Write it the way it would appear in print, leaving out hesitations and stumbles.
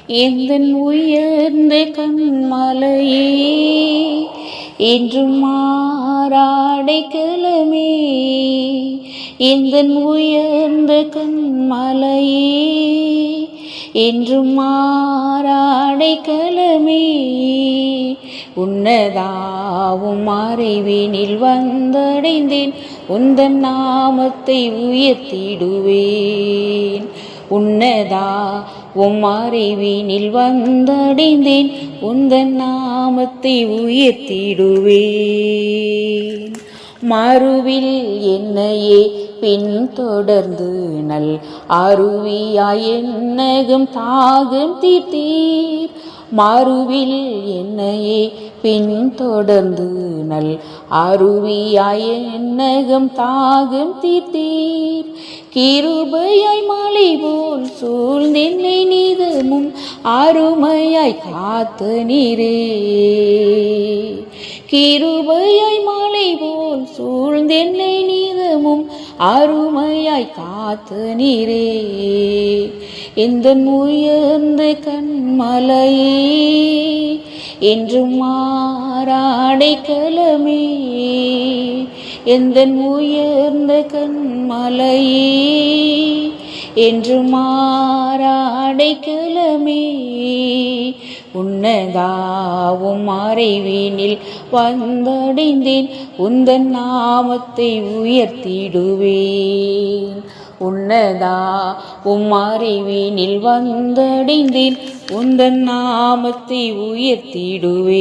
எந்தன் உயர்ந்த கண்மலையே என்றும் மாறாடைக்கலமே. எந்தன் உயர்ந்த கண்மலையே என்றும் மாறாடைக்கலமே. உன்னதாவும் மறைவினில் வந்தடைந்தேன், உந்தன் நாமத்தை உயர்த்திடுவேன். உன்னதா உம் மறைவினில் வந்தடைந்தேன், உந்தன் நாமத்தை உயர்த்திடுவேன். மறுவில் என்னையே பின்தொடர்ந்து நல் அருவியாய் என்னகம் தாகம் தீர்த்தீர். மறுவில் என்னையே பின்தொடர்ந்து நல் அருவியாய் என்னகம் தாகம் தீர்த்தீர். கிருபையாய் மலை போல் சூழ்ந்தென்னை நீதமும் அருமையாய் காத்த நீரே. கிருபையாய் மலை போல் சூழ்ந்தென்னை நீதமும் அருமையாய் காத்த நீரே. எந்தன் உயர்ந்த கண்மலையே என்றும் மாறாடைக்கலமே. எந்தன் உயர்ந்த கண்மலையே என்றும் மாறாடைக்கலமே. உன்னதாவும் மறைவினில் வந்தடைந்தேன், உந்தன் நாமத்தை உயர்த்திடுவேன். உன்னதா உம் மறைவினில் வந்தடைந்தேன், உந்தன் நாமத்தை உயர்த்திடுவேன்.